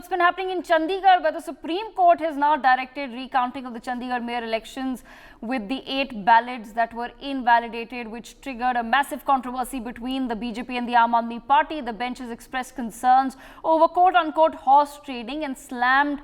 what's been happening in Chandigarh, where the Supreme Court has now directed recounting of the Chandigarh mayor elections with the 8 ballots that were invalidated, which triggered a massive controversy between the BJP and the Aam Aadmi Party. The bench has expressed concerns over quote-unquote horse trading and slammed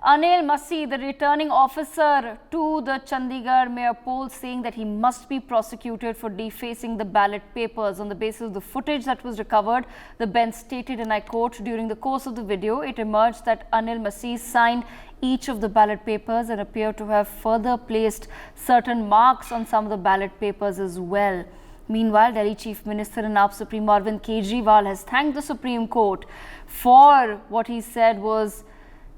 Anil Masih, the returning officer to the Chandigarh mayor poll, saying that he must be prosecuted for defacing the ballot papers. On the basis of the footage that was recovered, the bench stated, and I quote, during the course of the video, it emerged that Anil Masih signed each of the ballot papers and appeared to have further placed certain marks on some of the ballot papers as well. Meanwhile, Delhi Chief Minister and AAP Supreme Arvind Kejriwal has thanked the Supreme Court for what he said was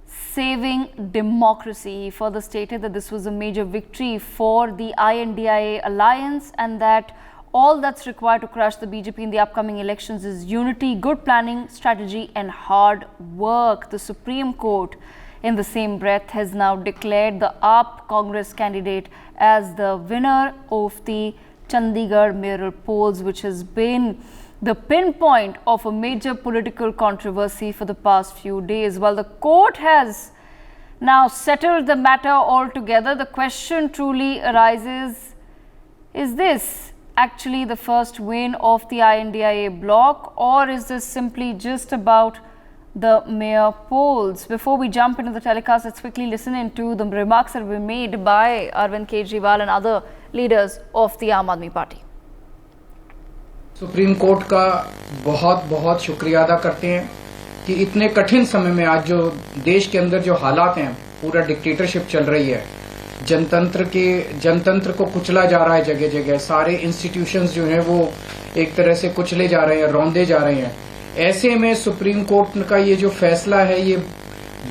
saving democracy. He further stated that this was a major victory for the INDI alliance and that all that's required to crush the BJP in the upcoming elections is unity, good planning, strategy and hard work. The Supreme Court, in the same breath, has now declared the AAP Congress candidate as the winner of the Chandigarh mayoral polls, which has been the pinpoint of a major political controversy for the past few days. While the court has now settled the matter altogether, the question truly arises, is this actually the first win of the INDIA bloc, or is this simply just about the mayor polls? Before we jump into the telecast, let's quickly listen into the remarks that were made by Arvind Kejriwal and other leaders of the Aam Aadmi Party. Supreme court का बहुत बहुत शुक्रिया अदा करते हैं कि इतने कठिन समय में आज जो देश के अंदर जो हालात हैं, पूरा डिक्टेटरशिप चल रही है, जनतंत्र को कुचला जा रहा है, जगह जगह सारे इंस्टीट्यूशंस जो हैं वो एक तरह से कुचले जा रहे हैं, रौंदे जा रहे हैं। ऐसे में सुप्रीम कोर्ट का ये जो फैसला है ये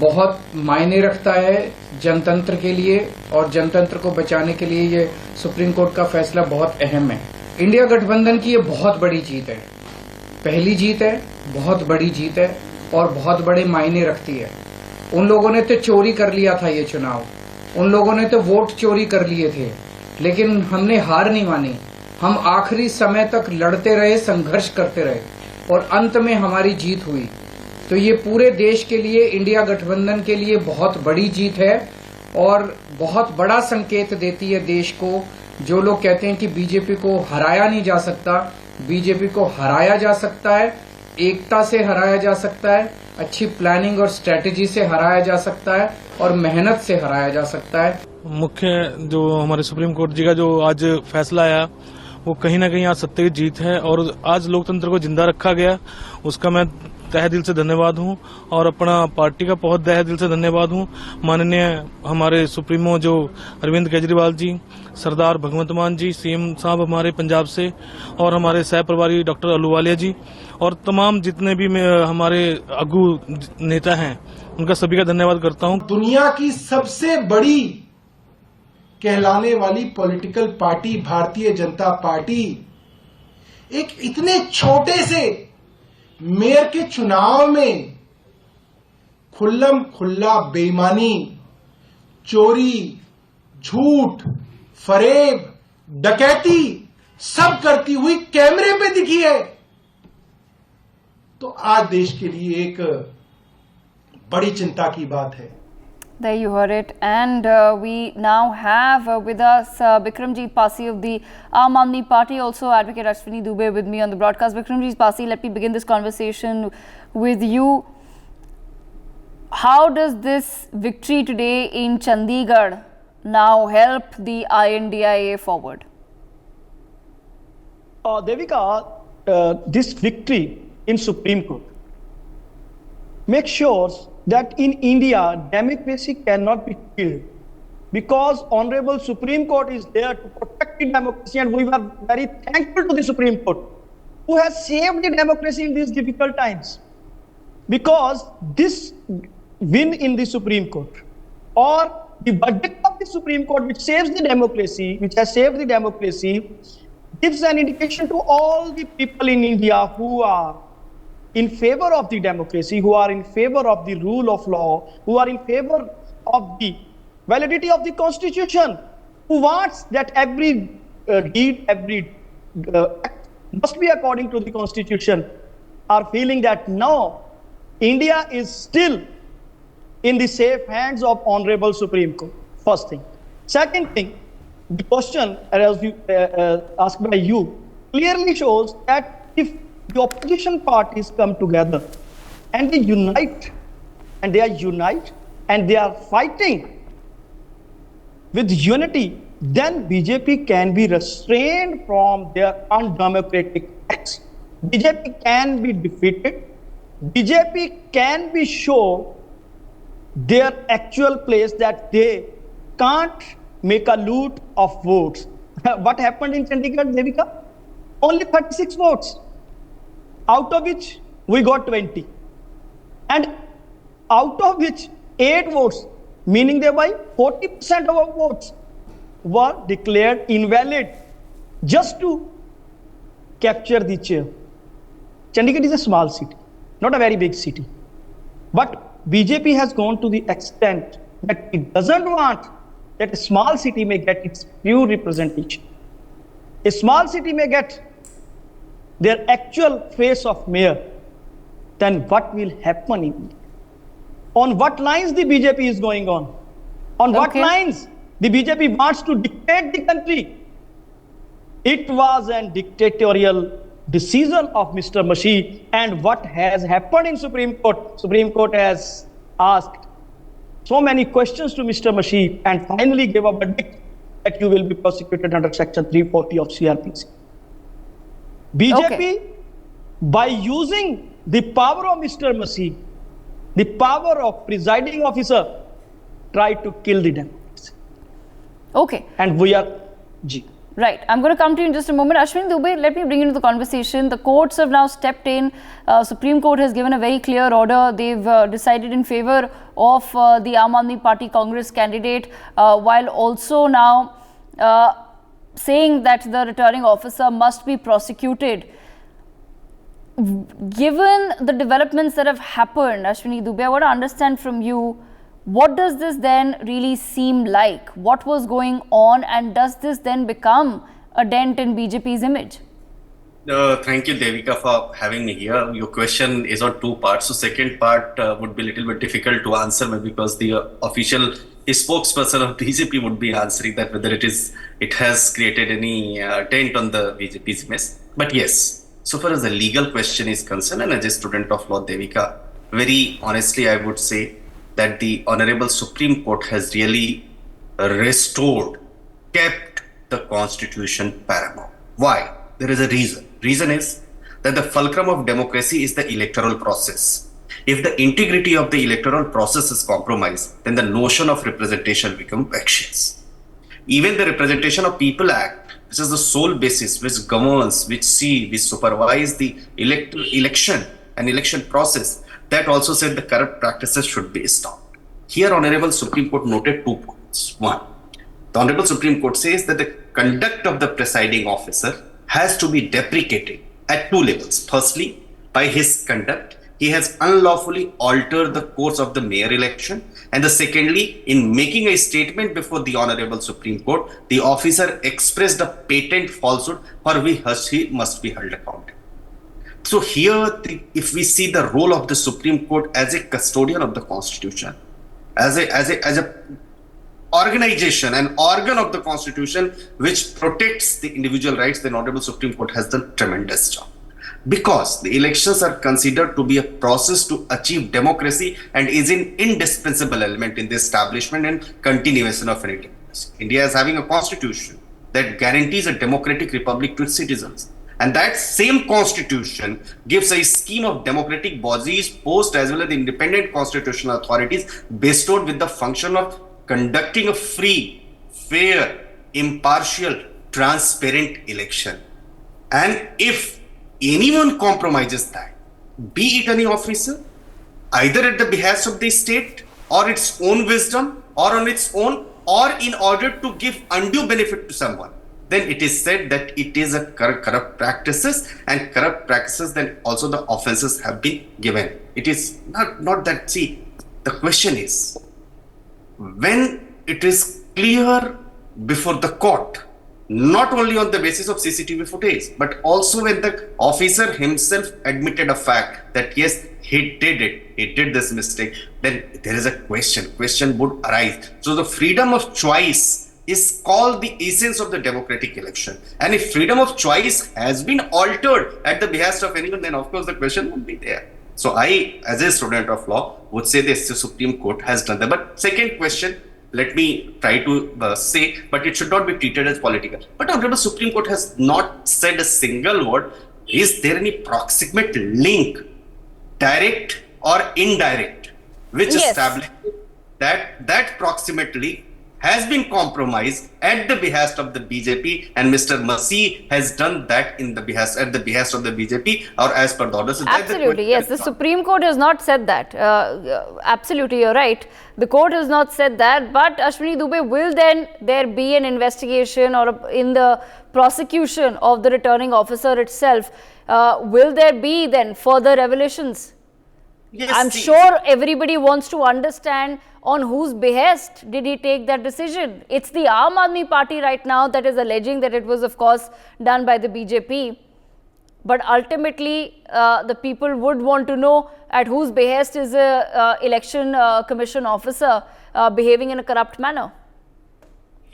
बहुत मायने रखता है जनतंत्र के लिए, और जनतंत्र को बचाने के लिए ये सुप्रीम कोर्ट का फैसला बहुत अहम है। इंडिया गठबंधन की ये बहुत बड़ी जीत है, पहली जीत है, बहुत बड़ी जीत है और बहुत बड़े मायने रखती है। उन लोगों ने तो चोरी कर लिया था ये चुनाव, उन लोगों ने तो वोट चोरी कर लिए थे, लेकिन हमने हार नहीं मानी। हम आखिरी समय तक लड़ते रहे, संघर्ष करते रहे और अंत में हमारी जीत हुई। तो ये पूरे देश के लिए, इंडिया गठबंधन के लिए बहुत बड़ी जीत है और बहुत बड़ा संकेत देती है देश को। जो लोग कहते हैं कि बीजेपी को हराया नहीं जा सकता, बीजेपी को हराया जा सकता है, एकता से हराया जा सकता है, अच्छी प्लानिंग और स्ट्रेटेजी से हराया जा सकता है और मेहनत से हराया जा सकता है। मुख्य जो हमारे सुप्रीम कोर्ट जी का जो आज फैसला आया वो कहीं ना कहीं आज सत्य की जीत है और आज लोकतंत्र को जिंदा रखा गया, उसका मैं तहे दिल से धन्यवाद हूं और अपना पार्टी का बहुत तहे दिल से धन्यवाद हूं। माननीय हमारे सुप्रीमो जो अरविंद केजरीवाल जी, सरदार भगवंत मान जी, सीएम साहब हमारे पंजाब से, और हमारे सह प्रभारी डॉक्टर अहलूवालिया जी और तमाम जितने भी हमारे आगू नेता हैं, उनका सभी का धन्यवाद करता हूं। दुनिया की सबसे बड़ी कहलाने वाली political party Bharatiya Janata party एक इतने छोटे से मेयर के चुनाव में खुल्लम खुल्ला बेईमानी, चोरी, झूठ, फरेब, डकैती सब करती हुई कैमरे पे दिखी है। तो आज देश के लिए एक बड़ी चिंता की बात है। There you heard it, and we now have with us Bikramjit Pasi of the Aam Aadmi Party, also Advocate Ashwini Dubey with me on the broadcast. Bikramjit Pasi, let me begin this conversation with you. How does this victory today in Chandigarh now help the INDIA forward? Devika, this victory in Supreme Court makes sure that in India, democracy cannot be killed, because Honorable Supreme Court is there to protect the democracy, and we were very thankful to the Supreme Court, who has saved the democracy in these difficult times. Because this win in the Supreme Court, or the verdict of the Supreme Court, which saves the democracy, which has saved the democracy, gives an indication to all the people in India who are in favor of the democracy, who are in favor of the rule of law, who are in favor of the validity of the constitution, who wants that every deed, every act must be according to the constitution, are feeling that now India is still in the safe hands of Honorable Supreme Court. First thing. Second thing, the question asked by you clearly shows that if the opposition parties come together and they unite, and they are fighting with unity, then BJP can be restrained from their undemocratic acts. BJP can be defeated. BJP can be shown their actual place that they can't make a loot of votes. What happened in Chandigarh, Devika? Only 36 votes, out of which we got 20. And out of which 8 votes, meaning thereby 40% of our votes were declared invalid just to capture the chair. Chandigarh is a small city, not a very big city. But BJP has gone to the extent that it doesn't want that a small city may get its pure representation. A small city may get their actual face of mayor. Then what will happen in India? On what lines the BJP is going on? On what lines the BJP wants to dictate the country? It was a dictatorial decision of Mr. Masih, and what has happened in Supreme Court? Supreme Court has asked so many questions to Mr. Masih and finally gave a verdict that you will be prosecuted under Section 340 of CRPC. BJP, by using the power of Mr. Masih, the power of presiding officer, tried to kill the democracy. Okay. And we are... Right. I'm going to come to you in just a moment. Ashwini Dubey, let me bring you into the conversation. The courts have now stepped in. Supreme Court has given a very clear order. They've decided in favor of the Aam Aadmi Party Congress candidate, while also now saying that the returning officer must be prosecuted. Given the developments that have happened, Ashwini Dubey, I want to understand from you, what does this then really seem like? What was going on, and does this then become a dent in BJP's image? Thank you, Devika, for having me here. Your question is on 2 parts. So second part would be a little bit difficult to answer, maybe because the official spokesperson of BJP would be answering that, whether it has created any dent on the BJP's image. But yes, so far as the legal question is concerned, and as a student of law, Devika, very honestly, I would say that the Honorable Supreme Court has really restored, kept the Constitution paramount. Why? There is a reason. Reason is that the fulcrum of democracy is the electoral process. If the integrity of the electoral process is compromised, then the notion of representation becomes vexatious. Even the Representation of People Act, which is the sole basis which governs, which supervise the election and election process, that also said the corrupt practices should be stopped. Here, Honorable Supreme Court noted 2 points. One, the Honorable Supreme Court says that the conduct of the presiding officer has to be deprecated at 2 levels. Firstly, by his conduct, he has unlawfully altered the course of the mayor election. And the secondly, in making a statement before the Honorable Supreme Court, the officer expressed a patent falsehood for which he must be held accountable. So here, if we see the role of the Supreme Court as a custodian of the Constitution, as a organization, an organ of the Constitution which protects the individual rights, the Honorable Supreme Court has done tremendous job. Because the elections are considered to be a process to achieve democracy and is an indispensable element in the establishment and continuation of any democracy. India is having a constitution that guarantees a democratic republic to its citizens. And that same constitution gives a scheme of democratic bodies, post as well as independent constitutional authorities bestowed with the function of conducting a free, fair, impartial, transparent election. And if anyone compromises that, be it any officer, either at the behest of the state or its own wisdom or on its own, or in order to give undue benefit to someone, then it is said that it is a corrupt practices, and corrupt practices, then also the offenses have been given. It is not that, see, the question is, when it is clear before the court, not only on the basis of CCTV footage, but also when the officer himself admitted a fact that yes, he did it, he did this mistake, then there is a question would arise. So the freedom of choice is called the essence of the democratic election. And if freedom of choice has been altered at the behest of anyone, then of course the question would be there. So I, as a student of law, would say this, the Supreme Court has done that. But second question, let me try to say, but it should not be treated as political. But Honorable Supreme Court has not said a single word. Is there any proximate link, direct or indirect, which establishes that proximate link has been compromised at the behest of the BJP, and Mr. Masih has done that at the behest of the BJP, or as per the orders. Absolutely, yes. The Supreme Court has not said that. Absolutely, you're right. The court has not said that. But Ashwini Dubey, will then there be an investigation or in the prosecution of the returning officer itself? Will there be then further revelations? Yes, I'm sure everybody wants to understand on whose behest did he take that decision. It's the Aam Aadmi Party right now that is alleging that it was, of course, done by the BJP. But ultimately, the people would want to know at whose behest is a election commission officer behaving in a corrupt manner.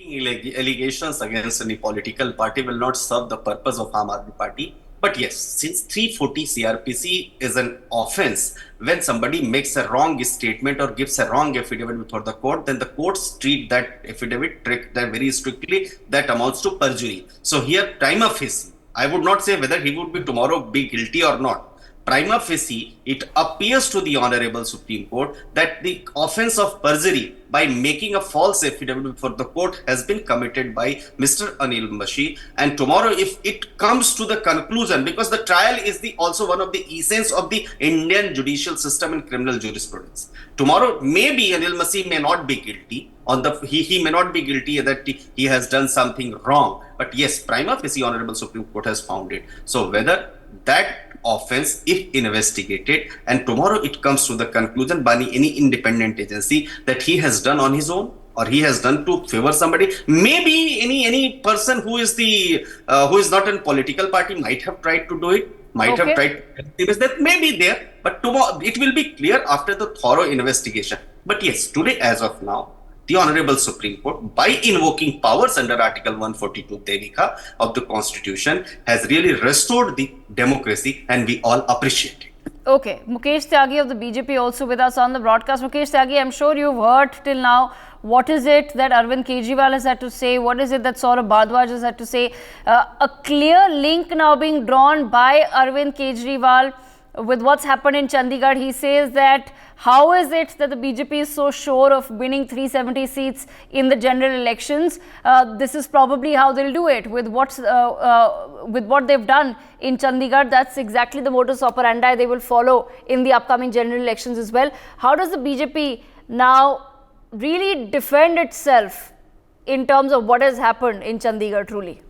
Allegations against any political party will not serve the purpose of Aam Aadmi Party. But yes, since 340 CRPC is an offense, when somebody makes a wrong statement or gives a wrong affidavit before the court, then the courts treat that affidavit very strictly. That amounts to perjury. So here, prima facie, I would not say whether he would be tomorrow be guilty or not. Prima facie, it appears to the Honorable Supreme Court that the offense of perjury by making a false affidavit before the court has been committed by Mr. Anil Masih. And tomorrow, if it comes to the conclusion, because the trial is also one of the essence of the Indian judicial system and criminal jurisprudence. Tomorrow, maybe Anil Masih may not be guilty. He may not be guilty that he has done something wrong. But yes, prima facie, Honorable Supreme Court has found it. So whether that offense, if investigated, and tomorrow it comes to the conclusion by any independent agency that he has done on his own, or he has done to favor somebody, maybe any person who is not in political party might have tried to do it, might have tried to, that may be there, but tomorrow it will be clear after the thorough investigation. But yes, today as of now, the Honorable Supreme Court, by invoking powers under Article 142 Devika of the Constitution, has really restored the democracy, and we all appreciate it. Okay, Mukesh Tyagi of the BJP also with us on the broadcast. Mukesh Tyagi, I'm sure you've heard till now. What is it that Arvind Kejriwal has had to say? What is it that Saurabh Bhardwaj has had to say? A clear link now being drawn by Arvind Kejriwal with what's happened in Chandigarh. He says that how is it that the BJP is so sure of winning 370 seats in the general elections? This is probably how they'll do it with what they've done in Chandigarh. That's exactly the modus operandi they will follow in the upcoming general elections as well. How does the BJP now really defend itself in terms of what has happened in Chandigarh truly?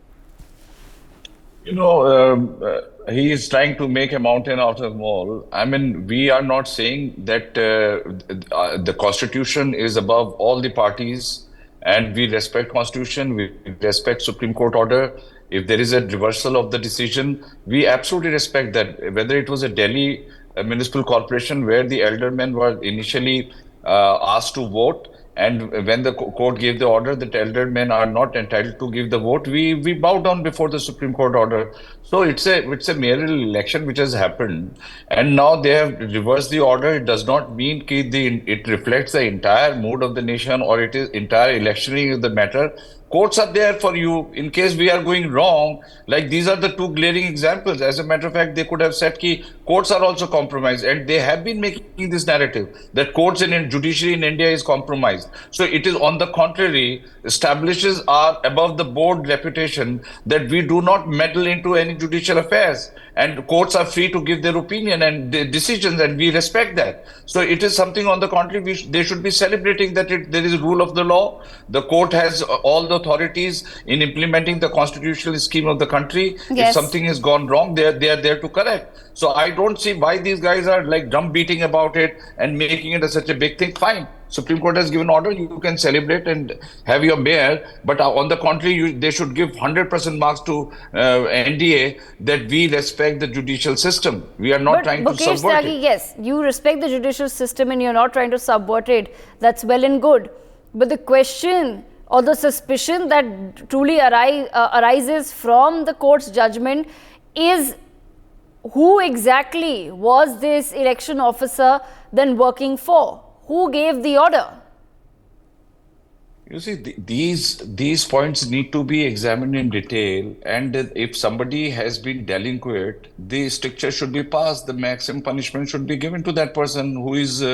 You know, he is trying to make a mountain out of a mole. I mean, we are not saying that the Constitution is above all the parties, and we respect Constitution, we respect Supreme Court order. If there is a reversal of the decision, we absolutely respect that. Whether it was a Delhi municipal corporation where the aldermen were initially asked to vote, and when the court gave the order that elder men are not entitled to give the vote, we bow down before the Supreme Court order. So it's a mayoral election which has happened, and now they have reversed the order. It does not mean that it reflects the entire mood of the nation, or it is entire electioneering of the matter. Courts are there for you in case we are going wrong. Like, these are the two glaring examples. As a matter of fact, they could have said that courts are also compromised, and they have been making this narrative that courts and judiciary in India is compromised. So it is, on the contrary, establishes our above the board reputation that we do not meddle into any judicial affairs, and courts are free to give their opinion and their decisions, and we respect that. So it is something, on the contrary, they should be celebrating that there is rule of the law. The court has all the authorities in implementing the constitutional scheme of the country. Yes. If something has gone wrong, they are there to correct. So I don't see why these guys are like drum beating about it and making it such a big thing. Fine. Supreme Court has given order, you can celebrate and have your mayor. But on the contrary, they should give 100% marks to NDA that we respect the judicial system. We are not But trying to Mukesh subvert Tyagi, it. yes, you respect the judicial system and you're not trying to subvert it. That's well and good. But the question or the suspicion that truly arises from the court's judgment is, who exactly was this election officer then working for? Who gave the order? You see, these points need to be examined in detail, and if somebody has been delinquent, the stricture should be passed. The maximum punishment should be given to that person who is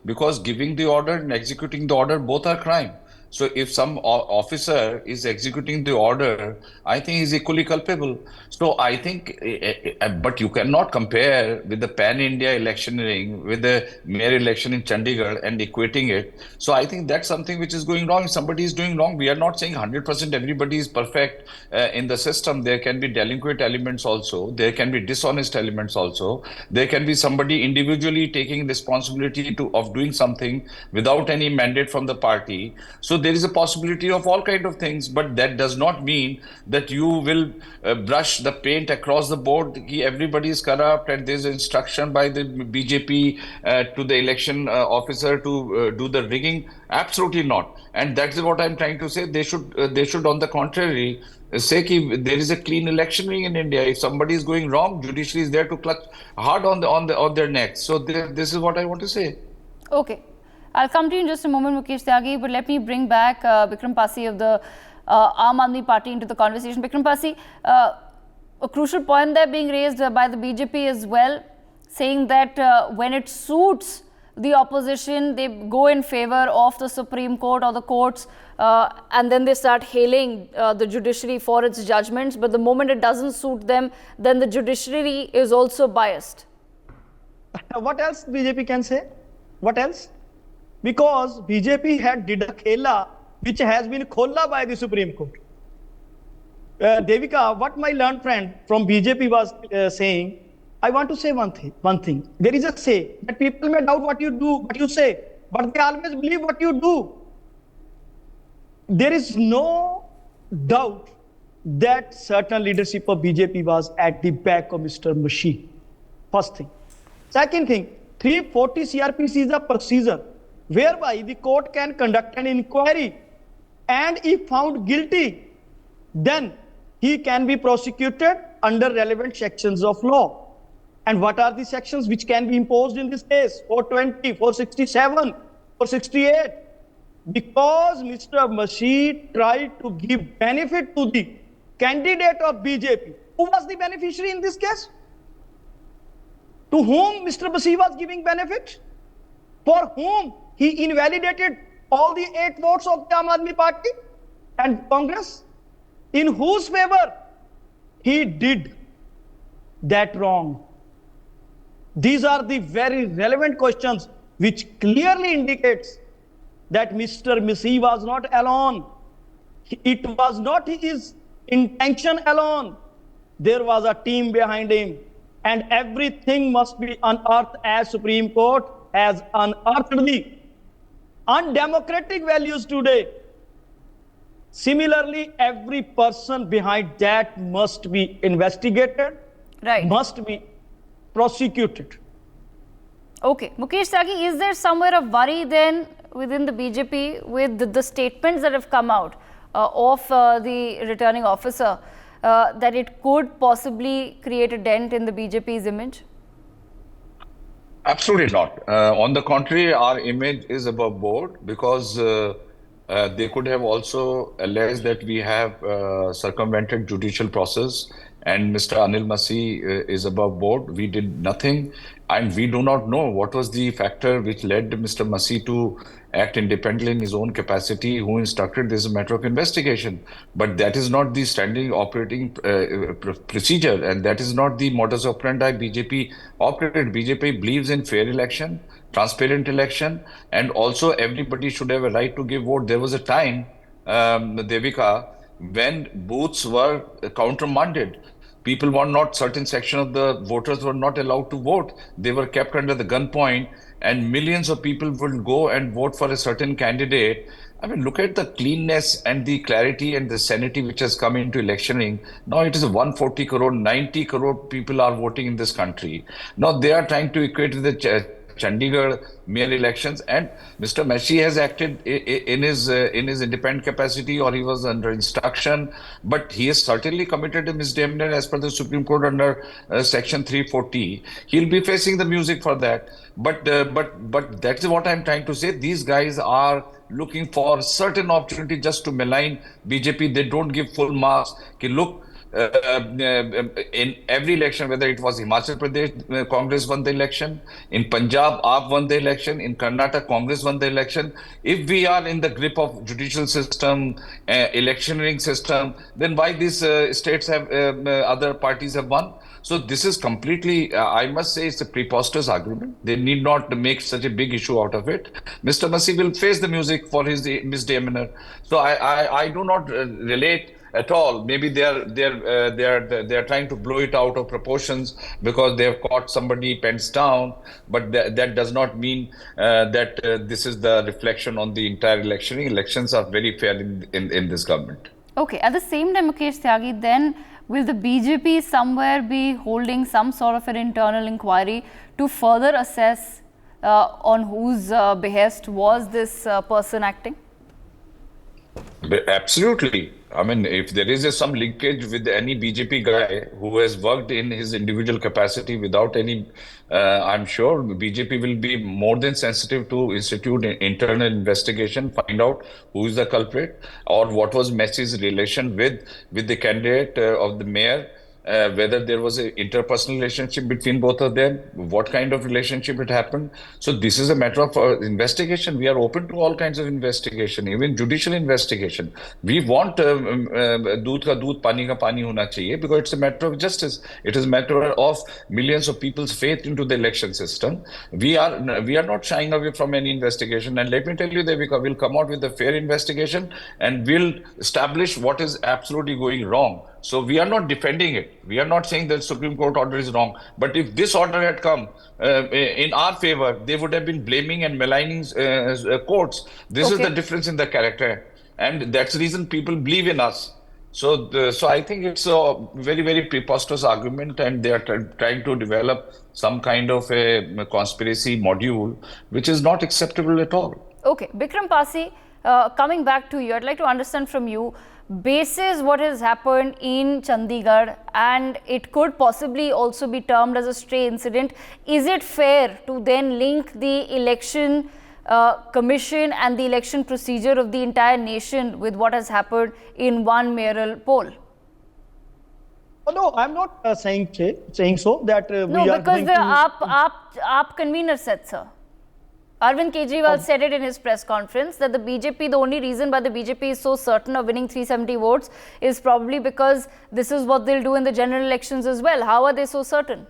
because giving the order and executing the order both are crime. So if some officer is executing the order, I think he's equally culpable. So I think, but you cannot compare with the pan-India electioneering with the mayor election in Chandigarh and equating it. So I think that's something which is going wrong. If somebody is doing wrong, we are not saying 100% everybody is perfect in the system. There can be delinquent elements also. There can be dishonest elements also. There can be somebody individually taking responsibility of doing something without any mandate from the party. So there is a possibility of all kind of things, but that does not mean that you will brush the paint across the board. Everybody is corrupt and there's instruction by the BJP to the election officer to do the rigging. Absolutely not. And that is what I'm trying to say. They should on the contrary say that there is a clean electioneering in India. If somebody is going wrong, judiciary is there to clutch hard on their necks. So this is what I want to say. Okay. I'll come to you in just a moment, Mukesh Tyagi, but let me bring back Bikram Pasi of the Aam Aadmi Party into the conversation. Bikram Pasi, a crucial point there being raised by the BJP as well, saying that when it suits the opposition, they go in favor of the Supreme Court or the courts, and then they start hailing the judiciary for its judgments. But the moment it doesn't suit them, then the judiciary is also biased. What else BJP can say? What else? Because BJP had did a khela which has been khola by the Supreme Court. Devika, what my learned friend from BJP was saying, I want to say one thing. There is a say that people may doubt what you do, what you say, but they always believe what you do. There is no doubt that certain leadership of BJP was at the back of Mr. Mashih. First thing. Second thing, 340 CRPC is a procedure whereby the court can conduct an inquiry, and if found guilty, then he can be prosecuted under relevant sections of law. And what are the sections which can be imposed in this case? 420, 467, 468. Because Mr. Mashih tried to give benefit to the candidate of BJP. Who was the beneficiary in this case? To whom Mr. Mashih was giving benefit? For whom he invalidated all the 8 votes of the Aam Aadmi Party and Congress? In whose favor he did that wrong? These are the very relevant questions which clearly indicates that Mr. Mashih was not alone. It was not his intention alone. There was a team behind him, and everything must be unearthed as Supreme Court has unearthed the undemocratic values today. Similarly, every person behind that must be investigated, Right. must be prosecuted. Okay. Mukesh Tyagi, is there somewhere a worry then within the BJP with the statements that have come out of the returning officer that it could possibly create a dent in the BJP's image? Absolutely not. On the contrary, our image is above board because they could have also alleged that we have circumvented judicial process and Mr. Anil Mashih is above board. We did nothing, and we do not know what was the factor which led Mr. Mashih to act independently in his own capacity, who instructed. This is a matter of investigation. But that is not the standing operating procedure, and that is not the modus operandi BJP operated. BJP believes in fair election, transparent election, and also everybody should have a right to give vote. There was a time, Devika, when booths were countermanded. People were not, certain section of the voters were not allowed to vote. They were kept under the gunpoint, and millions of people will go and vote for a certain candidate. I mean, look at the cleanness and the clarity and the sanity which has come into electioning. Now it is 140 crore, 90 crore people are voting in this country. Now they are trying to equate with the Chandigarh mayor elections, and Mr. Messi has acted in his independent capacity, or he was under instruction, but he has certainly committed a misdemeanor as per the Supreme Court under Section 340. He'll be facing the music for that. But that's what I'm trying to say. These guys are looking for certain opportunity just to malign BJP. They don't give full marks. Okay, look. In every election, whether it was Himachal Pradesh, Congress won the election. In Punjab, AAP won the election. In Karnataka, Congress won the election. If we are in the grip of judicial system, electioneering system, then why these states have other parties have won? So this is completely, I must say, it's a preposterous argument. They need not make such a big issue out of it. Mr. Masi will face the music for his misdemeanor. So I do not relate at all. Maybe they are trying to blow it out of proportions because they have caught somebody pens down, but that does not mean that this is the reflection on the entire election. Elections are very fair in this government. Okay, at the same time, Mukesh Tyagi, then will the BJP somewhere be holding some sort of an internal inquiry to further assess on whose behest was this person acting? Absolutely. I mean, if there is some linkage with any BJP guy who has worked in his individual capacity without any, I'm sure BJP will be more than sensitive to institute an internal investigation, find out who is the culprit or what was Messi's relation with the candidate of the mayor. Whether there was an interpersonal relationship between both of them, what kind of relationship it happened. So this is a matter of investigation. We are open to all kinds of investigation, even judicial investigation. We want दूध का दूध पानी का पानी होना चाहिए because it's a matter of justice. It is a matter of millions of people's faith into the election system. We are not shying away from any investigation, and let me tell you that we'll come out with a fair investigation and we'll establish what is absolutely going wrong. So we are not defending it. We are not saying that Supreme Court order is wrong. But if this order had come in our favor, they would have been blaming and maligning courts. This is the difference in the character. And that's the reason people believe in us. So I think it's a very, very preposterous argument, and they are trying to develop some kind of a conspiracy module, which is not acceptable at all. Okay, Bikram Pasi, coming back to you, I'd like to understand from you, basis what has happened in Chandigarh, and it could possibly also be termed as a stray incident, is it fair to then link the election commission and the election procedure of the entire nation with what has happened in one mayoral poll? Oh, no, I'm not saying so that we no, are because going the to... AAP convener said so. Arvind Kejriwal said it in his press conference that the only reason why the BJP is so certain of winning 370 votes is probably because this is what they'll do in the general elections as well. How are they so certain?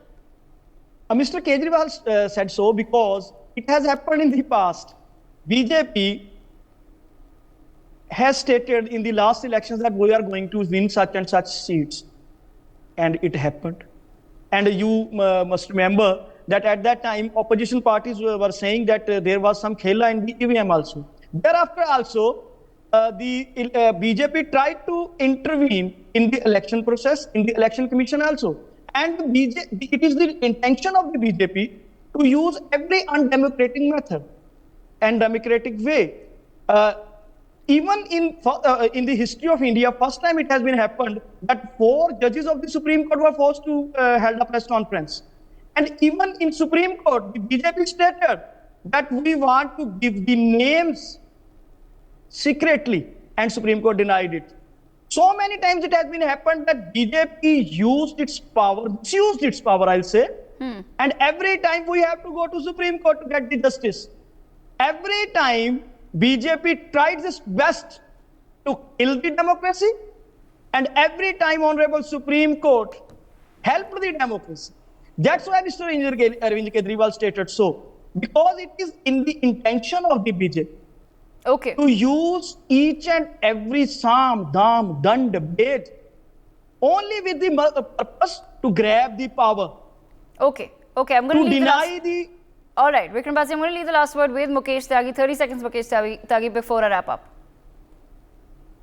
Mr. Kejriwal said so because it has happened in the past. BJP has stated in the last elections that we are going to win such and such seats. And it happened. And you must remember that at that time, opposition parties were saying that there was some khela in the EVM also. Thereafter also, the BJP tried to intervene in the election process, in the election commission also. And it is the intention of the BJP to use every undemocratic method and democratic way. Even in the history of India, first time it has been happened that 4 judges of the Supreme Court were forced to hold a press conference. And even in Supreme Court, the BJP stated that we want to give the names secretly, and Supreme Court denied it. So many times it has been happened that BJP used its power, misused its power, I'll say. And every time we have to go to Supreme Court to get the justice. Every time BJP tried its best to kill the democracy, and every time Honorable Supreme Court helped the democracy. That's why Mr. Arvind Kejriwal stated so, because it is in the intention of the BJP to use each and every Sam, Dam, Dand, Bed only with the purpose to grab the power. Okay, I'm going to deny the All right, Vikram Basi, I'm going to leave the last word with Mukesh Tyagi. 30 seconds, Mukesh Tyagi, before I wrap up.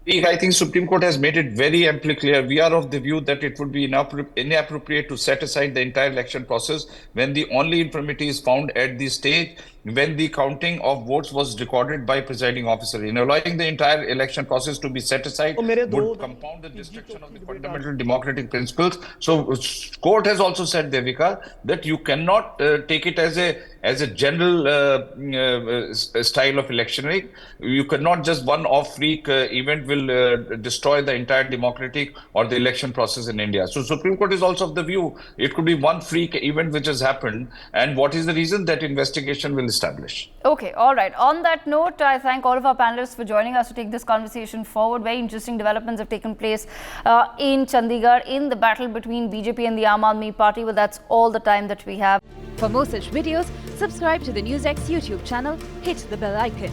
I think Supreme Court has made it very amply clear. We are of the view that it would be inappropriate to set aside the entire election process when the only infirmity is found at the stage when the counting of votes was recorded by presiding officer. In allowing the entire election process to be set aside would compound the destruction of the fundamental democratic principles. So court has also said, Devika, that you cannot take it as a general style of electioneering. You cannot just one-off freak event will destroy the entire democratic or the election process in India. So Supreme Court is also of the view it could be one freak event which has happened, and what is the reason that investigation will establish. Okay, all right. On that note, I thank all of our panelists for joining us to take this conversation forward. Very interesting developments have taken place in Chandigarh in the battle between BJP and the Aam Aadmi Party. Well, that's all the time that we have. For more such videos, subscribe to the NewsX YouTube channel, hit the bell icon.